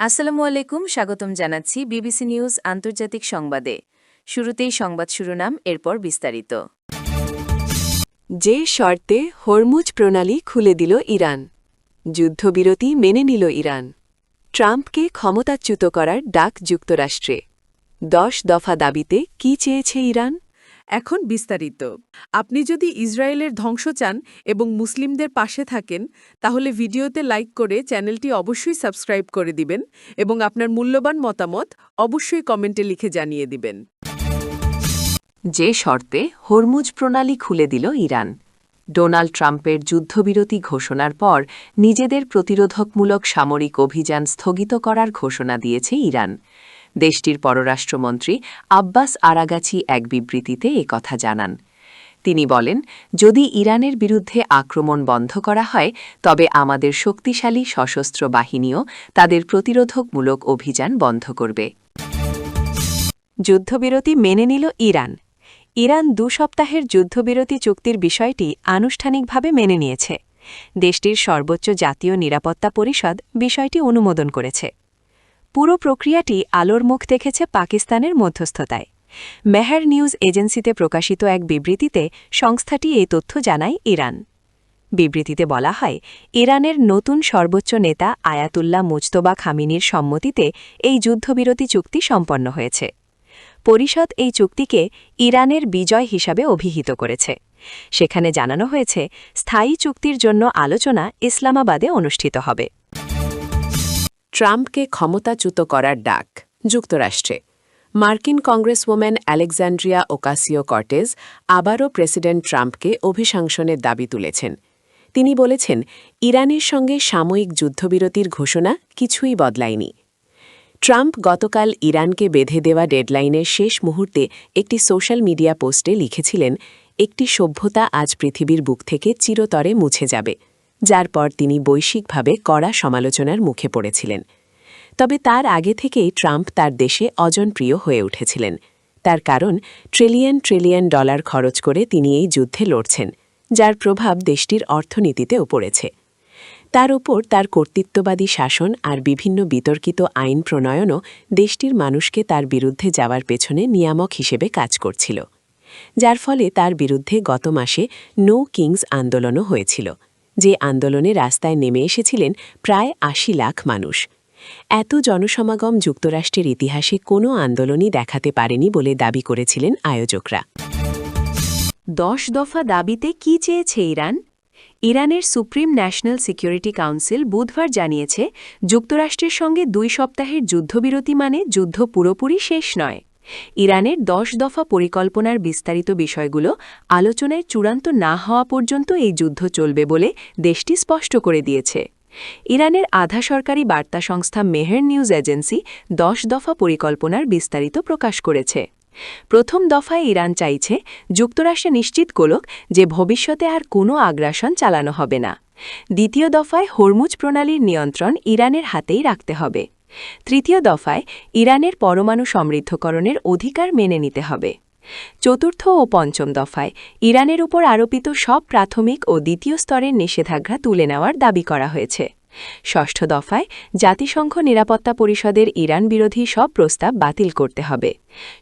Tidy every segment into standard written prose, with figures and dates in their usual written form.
আসসালামু আলাইকুম, স্বাগতম জানাচ্ছি বিবিসি নিউজ আন্তর্জাতিক সংবাদে। শুরুতেই সংবাদ শিরোনাম, এরপর বিস্তারিত। যে শর্তে হরমুজ প্রণালী খুলে দিল ইরান, যুদ্ধবিরতি মেনে নিল ইরান, ট্রাম্পকে ক্ষমতাচ্যুত করার ডাক যুক্তরাষ্ট্রে, 10 দফা দাবিতে কি চেয়েছে ইরান। এখন বিস্তারিত। আপনি যদি ইসরায়েলের ধ্বংস চান এবং মুসলিমদের পাশে থাকেন, তাহলে ভিডিওতে লাইক করে চ্যানেলটি অবশ্যই সাবস্ক্রাইব করে দিবেন এবং আপনার মূল্যবান মতামত অবশ্যই কমেন্টে লিখে জানিয়ে দিবেন। যে শর্তে হরমুজ প্রণালী খুলে দিল ইরান। ডোনাল্ড ট্রাম্পের যুদ্ধবিরতি ঘোষণার পর নিজেদের প্রতিরোধকমূলক সামরিক অভিযান স্থগিত করার ঘোষণা দিয়েছে ইরান। দেশটির পররাষ্ট্রমন্ত্রী আব্বাস আরাগাচি এক বিবৃতিতে একথা জানান। তিনি বলেন, যদি ইরানের বিরুদ্ধে আক্রমণ বন্ধ করা হয় তবে আমাদের শক্তিশালী সশস্ত্র বাহিনীও তাদের প্রতিরোধকমূলক অভিযান বন্ধ করবে। যুদ্ধবিরতি মেনে নিল ইরান। ইরান 2 সপ্তাহের যুদ্ধবিরতি চুক্তির বিষয়টি আনুষ্ঠানিকভাবে মেনে নিয়েছে। দেশটির সর্বোচ্চ জাতীয় নিরাপত্তা পরিষদ বিষয়টি অনুমোদন করেছে। পুরো প্রক্রিয়াটি আলোর মুখ দেখেছে পাকিস্তানের মধ্যস্থতায়। মেহের নিউজ এজেন্সিতে প্রকাশিত এক বিবৃতিতে সংস্থাটি এই তথ্য জানায় ইরান। বিবৃতিতে বলা হয়, ইরানের নতুন সর্বোচ্চ নেতা আয়াতুল্লাহ মুজতবা খামিনির সম্মতিতে এই যুদ্ধবিরতি চুক্তি সম্পন্ন হয়েছে। পরিষদ এই চুক্তিকে ইরানের বিজয় হিসাবে অভিহিত করেছে। সেখানে জানানো হয়েছে, স্থায়ী চুক্তির জন্য আলোচনা ইসলামাবাদে অনুষ্ঠিত হবে। ট্রাম্পকে ক্ষমতাচ্যুত করার ডাক যুক্তরাষ্ট্রে। মার্কিন কংগ্রেসওম্যান আলেকজান্ড্রিয়া ওকাসিও-কর্টেজ আবারও প্রেসিডেন্ট ট্রাম্পকে অভিশংসনের দাবি তুলেছেন। তিনি বলেছেন, ইরানের সঙ্গে সাময়িক যুদ্ধবিরতির ঘোষণা কিছুই বদলায়নি। ট্রাম্প গতকাল ইরানকে বেঁধে দেওয়া ডেডলাইনের শেষ মুহূর্তে একটি সোশ্যাল মিডিয়া পোস্টে লিখেছিলেন, একটি সভ্যতা আজ পৃথিবীর বুক থেকে চিরতরে মুছে যাবে, যার পর তিনি বৈশ্বিকভাবে কড়া সমালোচনার মুখে পড়েছিলেন। তবে তার আগে থেকেই ট্রাম্প তার দেশে অজনপ্রিয় হয়ে উঠেছিলেন। তার কারণ, ট্রিলিয়ন ডলার খরচ করে তিনি এই যুদ্ধে লড়ছেন, যার প্রভাব দেশটির অর্থনীতিতেও পড়েছে। তার ওপর তার কর্তৃত্ববাদী শাসন আর বিভিন্ন বিতর্কিত আইন প্রণয়নও দেশটির মানুষকে তার বিরুদ্ধে যাওয়ার পেছনে নিয়ামক হিসেবে কাজ করছিল, যার ফলে তার বিরুদ্ধে গত মাসে নো কিংস আন্দোলনও হয়েছিল, যে আন্দোলনে রাস্তায় নেমে এসেছিলেন প্রায় ৮০ লাখ মানুষ। এত জনসমাগম যুক্তরাষ্ট্রের ইতিহাসে কোনো আন্দোলনই দেখাতে পারেনি বলে দাবি করেছিলেন আয়োজকরা। 10 দফা দাবিতে কি চেয়েছে ইরান? ইরানের সুপ্রিম ন্যাশনাল সিকিউরিটি কাউন্সিল বুধবার জানিয়েছে, যুক্তরাষ্ট্রের সঙ্গে 2 সপ্তাহের যুদ্ধবিরতি মানে যুদ্ধ পুরোপুরি শেষ নয়। ইরানের 10 দফা পরিকল্পনার বিস্তারিত বিষয়গুলো আলোচনায় চূড়ান্ত না হওয়া পর্যন্ত এই যুদ্ধ চলবে বলে দেশটি স্পষ্ট করে দিয়েছে। ইরানের আধা সরকারি বার্তা সংস্থা মেহের নিউজ এজেন্সি 10 দফা পরিকল্পনার বিস্তারিত প্রকাশ করেছে। প্রথম দফায় ইরান চাইছে যুক্তরাষ্ট্র নিশ্চিত করুক যে ভবিষ্যতে আর কোনো আগ্রাসন চালানো হবে না। দ্বিতীয় দফায় হরমুজ প্রণালীর নিয়ন্ত্রণ ইরানের হাতেই রাখতে হবে। তৃতীয় দফায় ইরানের পরমাণু সমৃদ্ধকরণের অধিকার মেনে নিতে হবে। চতুর্থ ও পঞ্চম দফায় ইরানের উপর আরোপিত সব প্রাথমিক ও দ্বিতীয় স্তরের নিষেধাজ্ঞা তুলে নেওয়ার দাবি করা হয়েছে। ষষ্ঠ দফায় জাতিসংঘ নিরাপত্তা পরিষদের ইরান বিরোধী সব প্রস্তাব বাতিল করতে হবে।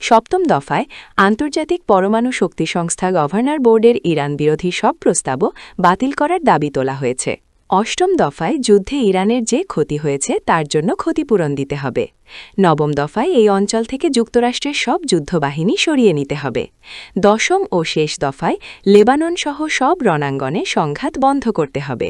সপ্তম দফায় আন্তর্জাতিক পরমাণু শক্তি সংস্থা গভর্নর বোর্ডের ইরান বিরোধী সব প্রস্তাবও বাতিল করার দাবি তোলা হয়েছে। অষ্টম দফায় যুদ্ধে ইরানের যে ক্ষতি হয়েছে তার জন্য ক্ষতিপূরণ দিতে হবে। নবম দফায় এই অঞ্চল থেকে যুক্তরাষ্ট্রের সব যুদ্ধবাহিনী সরিয়ে নিতে হবে। দশম ও শেষ দফায় লেবানন সহ সব রণাঙ্গনে সংঘাত বন্ধ করতে হবে।